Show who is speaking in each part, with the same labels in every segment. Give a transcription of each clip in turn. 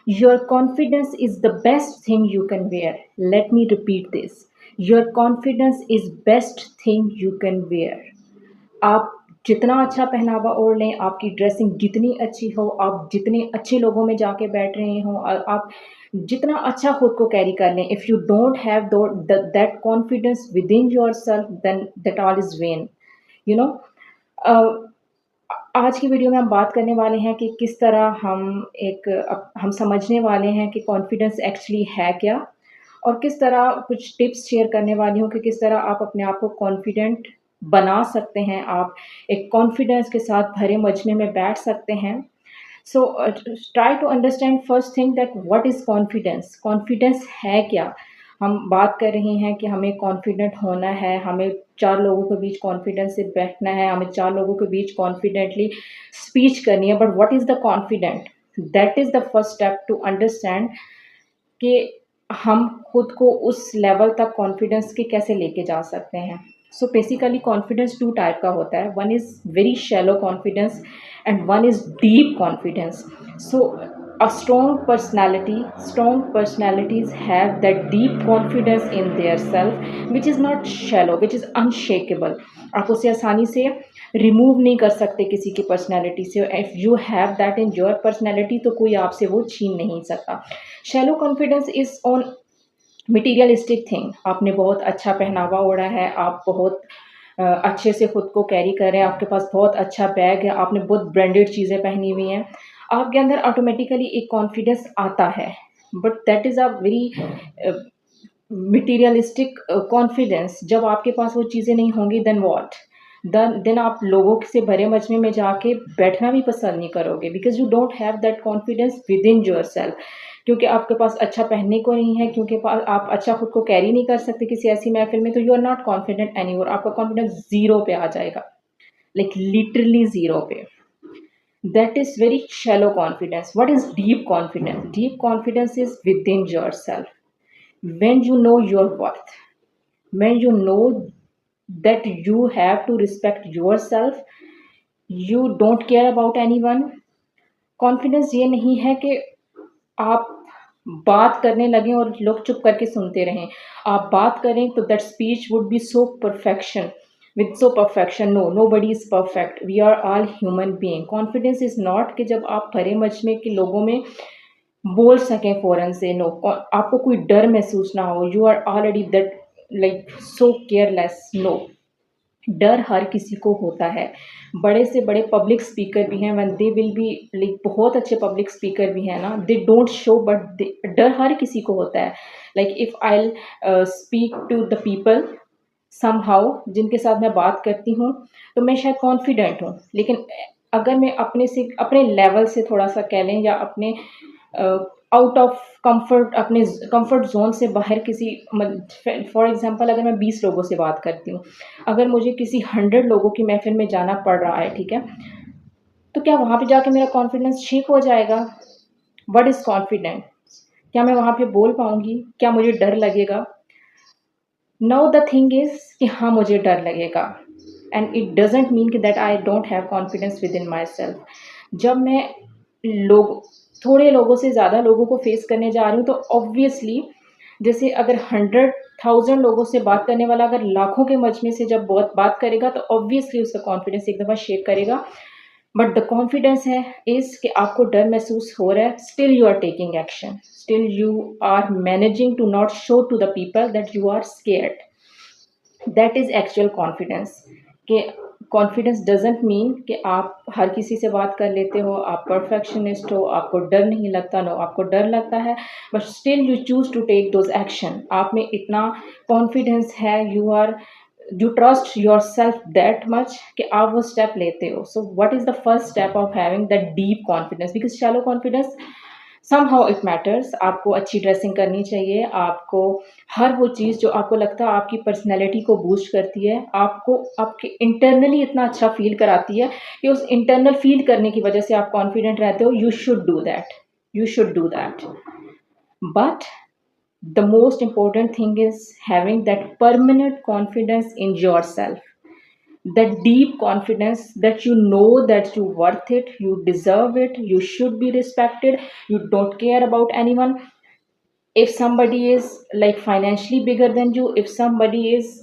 Speaker 1: Your confidence is the best thing you can wear. Let me repeat this. Your confidence is best thing you can wear. आप जितना अच्छा पहनावा ओढ़ लें, आपकी ड्रेसिंग जितनी अच्छी हो, आप जितने अच्छे लोगों में जाके बैठ रहे हों और आप जितना अच्छा खुद को कैरी कर लें, if you don't have that confidence within yourself, then that all is vain, you know. आज की वीडियो में हम बात करने वाले हैं कि किस तरह हम समझने वाले हैं कि कॉन्फिडेंस एक्चुअली है क्या, और किस तरह कुछ टिप्स शेयर करने वाली हूँ कि किस तरह आप अपने आप को कॉन्फिडेंट बना सकते हैं, आप एक कॉन्फिडेंस के साथ भरे मजमे में बैठ सकते हैं। So try to understand first thing that what is confidence. Confidence है क्या? हम बात कर रहे हैं कि हमें कॉन्फिडेंट होना है, हमें 4 लोगों के बीच कॉन्फिडेंस से बैठना है, हमें 4 लोगों के बीच कॉन्फिडेंटली स्पीच करनी है। But what is the confident? That is the first step to understand कि हम खुद को उस लेवल तक कॉन्फिडेंस के कैसे लेके जा सकते हैं। सो बेसिकली कॉन्फिडेंस 2 टाइप का होता है। One is very shallow confidence and one is deep confidence. So a strong personalities have that deep confidence in their self, which is not shallow, which is unshakable. आप उसे आसानी से remove नहीं कर सकते किसी की पर्सनैलिटी से। If you have that in your personality तो कोई आपसे वो छीन नहीं सकता। Shallow confidence is on materialistic thing. आपने बहुत अच्छा पहनावा ओढ़ा है, आप बहुत अच्छे से खुद को कैरी कर रहे हैं, आपके पास बहुत अच्छा बैग है, आपने बहुत ब्रांडेड चीज़ें पहनी हुई हैं, आपके अंदर ऑटोमेटिकली एक कॉन्फिडेंस आता है। But that is a very materialistic confidence. जब आपके पास वो चीज़ें नहीं होंगी देन व्हाट? देन आप लोगों से भरे मजमे में जाके बैठना भी पसंद नहीं करोगे, because you don't have that confidence with in yourself. क्योंकि आपके पास अच्छा पहनने को नहीं है, क्योंकि आप अच्छा खुद को कैरी नहीं कर सकते किसी ऐसी महफ़िल में, तो you are not confident anymore. आपका कॉन्फिडेंस ज़ीरो पे आ जाएगा, लाइक लिटरली ज़ीरो पे। That is very shallow confidence. What is deep confidence? Deep confidence is within yourself. When you know your worth, when you know that you have to respect yourself, you don't care about anyone. Confidence ये नहीं है कि आप बात करने लगें और लोग चुप करके सुनते रहें। आप बात करें तो that speech would be so perfection, with so perfection. No, nobody is perfect, we are all human being. Confidence is not कि जब आप भरे मजमे के लोगों में बोल सकें फ़ौरन से। नो, आपको कोई डर महसूस ना हो, you are already that like so careless. No, डर हर किसी को होता है। बड़े से बड़े पब्लिक स्पीकर भी हैं, when they will be like बहुत अच्छे पब्लिक स्पीकर भी हैं ना, दे डोंट शो, बट डर हर किसी को होता है। Like if I will speak to the people somehow, जिनके साथ मैं बात करती हूँ, तो मैं शायद कॉन्फिडेंट हूँ, लेकिन अगर मैं अपने लेवल से थोड़ा-सा कह लें, या अपने आउट ऑफ कंफर्ट, अपने कंफर्ट ज़ोन से बाहर किसी फॉर एग्ज़ाम्पल अगर मैं 20 लोगों से बात करती हूँ, अगर मुझे किसी 100 लोगों की महफ़िल में जाना पड़ रहा है, ठीक है? तो क्या वहाँ पे जाके मेरा कॉन्फिडेंस शेक हो जाएगा? What is confidence? क्या मैं वहाँ पे बोल पाऊँगी? क्या मुझे डर लगेगा? नाउ द थिंग इज़ कि हाँ, मुझे डर लगेगा, एंड इट डज़न्ट मीन कि that I don't have confidence with in my self. जब मैं लोग थोड़े लोगों से ज़्यादा लोगों को फेस करने जा रही हूँ, तो ऑब्वियसली जैसे अगर 100,000 लोगों से बात करने वाला अगर लाखों के मजमे से जब बहुत बात करेगा, तो ऑब्वियसली उसका कॉन्फिडेंस एक दफ़ा शेक करेगा। बट द कॉन्फिडेंस है इज़ कि आपको डर महसूस हो रहा है, still you are taking action, still you are managing to not show to the people that you are scared. That is actual confidence. कि कॉन्फिडेंस डज़न्ट मीन कि आप हर किसी से बात कर लेते हो, आप परफेक्शनिस्ट हो, आपको डर नहीं लगता। नो, आपको डर लगता है, but still you choose to take those action. आप में इतना कॉन्फिडेंस है, you trust yourself that much कि आप वो स्टेप लेते हो। So what is the first step of having that deep confidence? Because shallow confidence somehow it matters. आपको अच्छी ड्रेसिंग करनी चाहिए, आपको हर वो चीज़ जो आपको लगता है आपकी पर्सनैलिटी को बूस्ट करती है, आपको आपके इंटरनली इतना अच्छा फ़ील कराती है कि उस इंटरनल फ़ील करने की वजह से आप कॉन्फिडेंट रहते हो। You should do that, you should do that. But the most important thing is having that permanent confidence in yourself. that deep confidence that you know that you worth it, you deserve it, you should be respected, you don't care about anyone. If somebody is like financially bigger than you, if somebody is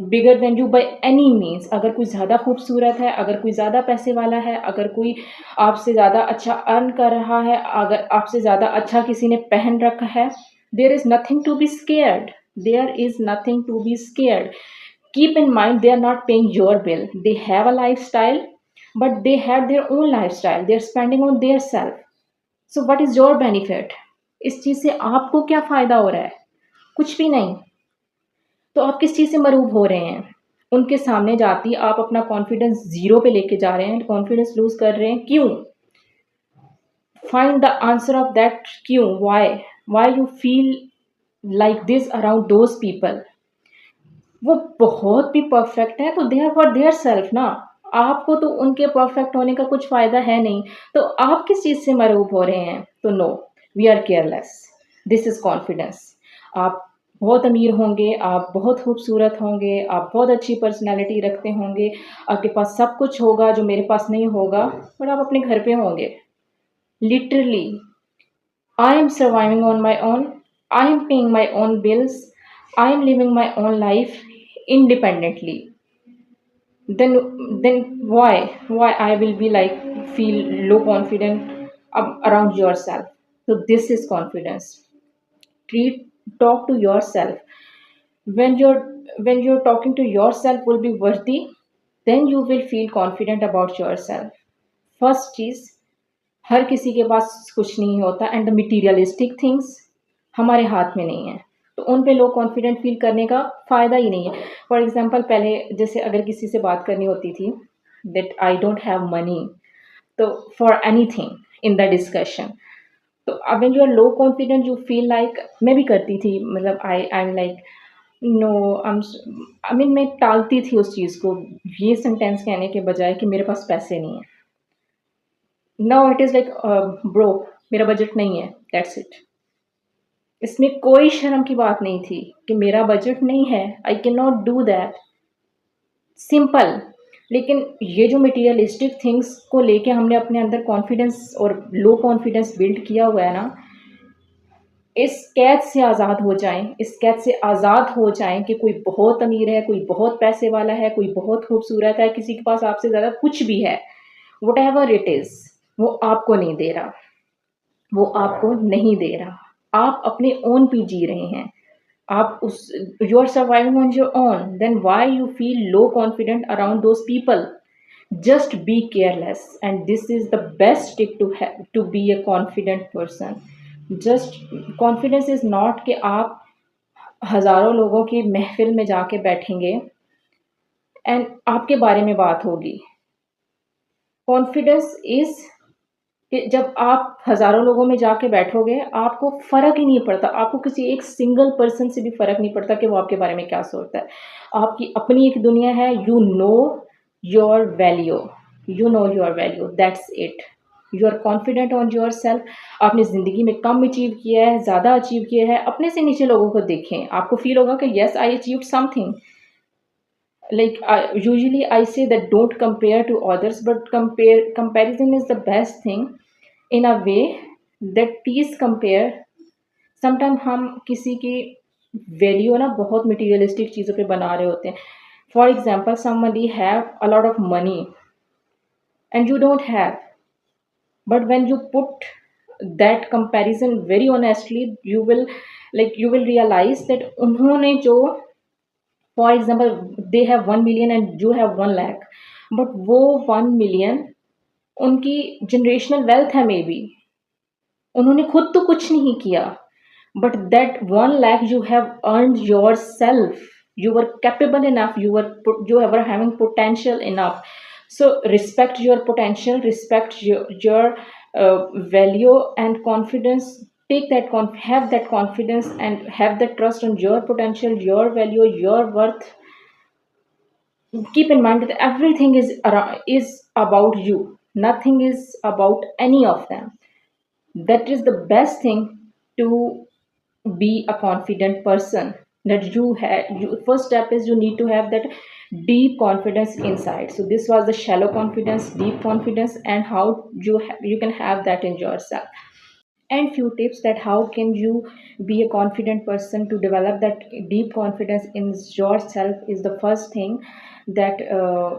Speaker 1: bigger than you by any means, अगर कोई ज़्यादा खूबसूरत है, अगर कोई ज़्यादा पैसे वाला है, अगर कोई आपसे ज़्यादा अच्छा अर्न कर रहा है, अगर आपसे ज़्यादा अच्छा किसी ने पहन रखा है, there is nothing to be scared. There is nothing to be scared. Keep in mind, they are not paying your bill. They have a lifestyle, but they have their own lifestyle. They are spending on their self. So what is your benefit? इस चीज़ से आपको क्या फ़ायदा हो रहा है? कुछ भी नहीं। तो आप किस चीज़ से मरूब हो रहे हैं? उनके सामने जाती आप अपना कॉन्फिडेंस ज़ीरो पे लेके जा रहे हैं, कॉन्फिडेंस लूज़ कर रहे हैं, क्यों? Find the answer of that क्यों? Why you feel like this around those people? वो बहुत भी परफेक्ट है तो they are for their self ना। आपको तो उनके परफेक्ट होने का कुछ फ़ायदा है नहीं, तो आप किस चीज़ से मरूब हो रहे हैं? तो no, we are careless. This is confidence. आप बहुत अमीर होंगे, आप बहुत खूबसूरत होंगे, आप बहुत अच्छी पर्सनैलिटी रखते होंगे, आपके पास सब कुछ होगा जो मेरे पास नहीं होगा, बट आप अपने घर पे होंगे। Literally, I am surviving on my own. I am paying my own bills. I am living my own life independently. Then why I will be like feel low confident around yourself? So this is confidence. Talk to yourself. When you're talking to yourself will be worthy, then you will feel confident about yourself. First चीज़, हर किसी के पास कुछ नहीं होता and the materialistic things हमारे हाथ में नहीं है, तो उन पे लो कॉन्फिडेंट फील करने का फ़ायदा ही नहीं है। फॉर एग्जांपल, पहले जैसे अगर किसी से बात करनी होती थी that I don't have money, तो for anything in the discussion, तो अब when you are low confident you feel like, मैं भी करती थी, मतलब I am like no, I mean मैं टालती थी उस चीज़ को, ये सेंटेंस कहने के बजाय कि मेरे पास पैसे नहीं है। Now it is like bro, मेरा बजट नहीं है, दैट्स इट। इसमें कोई शर्म की बात नहीं थी कि मेरा बजट नहीं है, I can not do that, simple. लेकिन ये जो मटीरियलिस्टिक थिंग्स को लेके हमने अपने अंदर कॉन्फिडेंस और लो कॉन्फिडेंस बिल्ड किया हुआ है ना, इस कैद से आज़ाद हो जाएं, इस कैद से आज़ाद हो जाएं कि कोई बहुत अमीर है, कोई बहुत पैसे वाला है, कोई बहुत खूबसूरत है, किसी के पास आपसे ज़्यादा कुछ भी है, वट एवर इट इज़, वो आपको नहीं दे रहा, वो आपको नहीं दे रहा। आप अपने ओन पे जी रहे हैं, आप उस, you are surviving on your own, then why you feel low confident around those people? Just be careless and this is the best tip to be a confident person. Just confidence is not कि आप हज़ारों लोगों की महफिल में जाके बैठेंगे and आपके बारे में बात होगी। कॉन्फिडेंस इज कि जब आप हज़ारों लोगों में जाके बैठोगे, आपको फ़र्क ही नहीं पड़ता, आपको किसी एक सिंगल पर्सन से भी फ़र्क नहीं पड़ता कि वो आपके बारे में क्या सोचता है। आपकी अपनी एक दुनिया है, you know your value, you know your value, that's it. You are confident on your self. आपने ज़िंदगी में कम अचीव किया है, ज़्यादा अचीव किया है, अपने से नीचे लोगों को देखें, आपको फ़ील होगा कि yes I achieved something. Like usually I say that don't compare to others, but comparison is the best thing in a way that please compare। Sometime हम किसी की वैल्यू ना बहुत मटीरियलिस्टिक चीज़ों पे बना रहे होते हैं। For example, somebody have a lot of money and you don't have, but when you put that comparison very honestly, you will realize that उन्होंने जो, for example, they have 1 million and you have 1 lakh, but वो 1 million उनकी generational wealth है, may be उन्होंने खुद तो कुछ नहीं किया, but that 1 lakh you have earned yourself, you were capable enough, you were having potential enough, so respect your potential, respect your value and confidence, take that have that confidence and have that trust on your potential, your value, your worth. Keep in mind that everything is about you, nothing is about any of them. That is the best thing to be a confident person. that you have. First step is you need to have that deep confidence inside. So this was the shallow confidence, deep confidence, and how you can have that in yourself. And few tips that how can you be a confident person. To develop that deep confidence in yourself is the first thing, that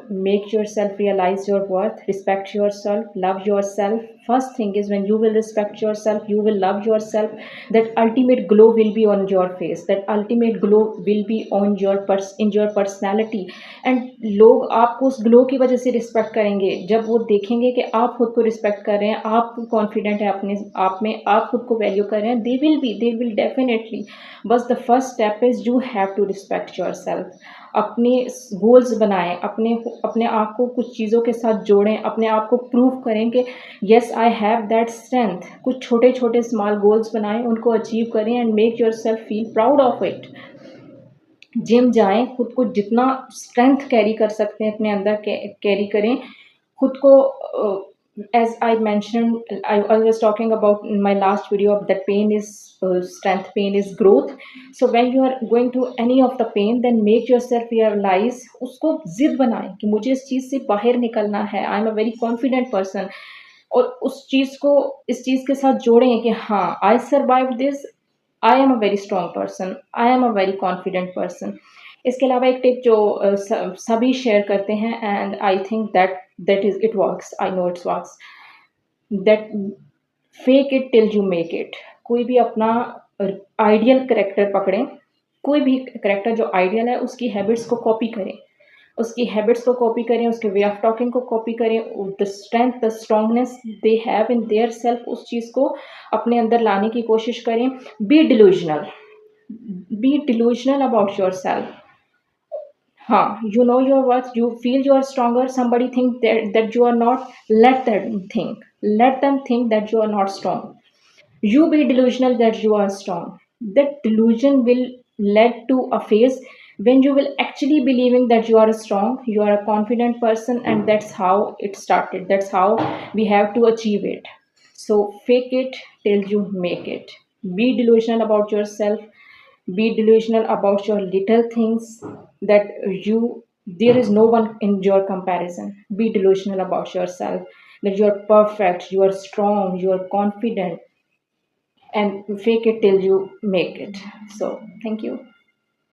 Speaker 1: make yourself realize your worth, respect yourself, love yourself. First thing is, when you will respect yourself, you will love yourself, that ultimate glow will be on your face, that ultimate glow will be on your in your personality. And लोग आपको उस glow की वजह से respect करेंगे, जब वो देखेंगे कि आप खुद को रिस्पेक्ट कर रहे हैं, आप कॉन्फिडेंट है अपने आप में, आप खुद को वैल्यू कर रहे हैं, दे विल डेफिनेटली। बस the first step is you have to respect your self. अपने गोल्स बनाएं, अपने अपने आप को कुछ चीज़ों के साथ जोड़ें, अपने आप को प्रूव करें कि yes I have that strength. कुछ छोटे छोटे स्मॉल गोल्स बनाएं, उनको अचीव करें and make your self feel proud of it. Gym जाएं, खुद को जितना स्ट्रेंथ कैरी कर सकते हैं अपने अंदर कैरी करें खुद को। As I mention, I was talking about in my last video of that pain is strength, pain is growth. So when you are going through any of the pain, then make your self realise, उसको जिद बनाएं कि मुझे इस चीज़ से बाहर निकलना है। I am a very confident person. और उस चीज़ को इस चीज़ के साथ जोड़ें कि हाँ, I survive this, I am a very strong person, I am a very confident person. इसके अलावा एक टिप जो सभी शेयर करते हैं, and I think that is it works, I know it's works, that fake it till you make it. कोई भी अपना आइडियल करेक्टर पकड़ें, कोई भी करेक्टर जो आइडियल है उसकी हैबिट्स को कॉपी करें, उसकी हैबिट्स को कॉपी करें, उसके वे ऑफ टॉकिंग को कॉपी करें, the strength, the strongness they have in their self, उस चीज़ को अपने अंदर लाने की कोशिश करें। Be delusional, be delusional about your self. हाँ, you know your worth, you feel you are stronger, somebody think that you are not, let them think that you are not strong. You be delusional that you are strong. That delusion will lead to a phase when you will actually believing that you are strong, you are a confident person, and that's how it started. That's how we have to achieve it. So fake it till you make it. Be delusional about yourself. Be delusional about your little things, that you there is no one in your comparison. Be delusional about yourself, that you are perfect, you are strong, you are confident, and fake it till you make it. So thank you.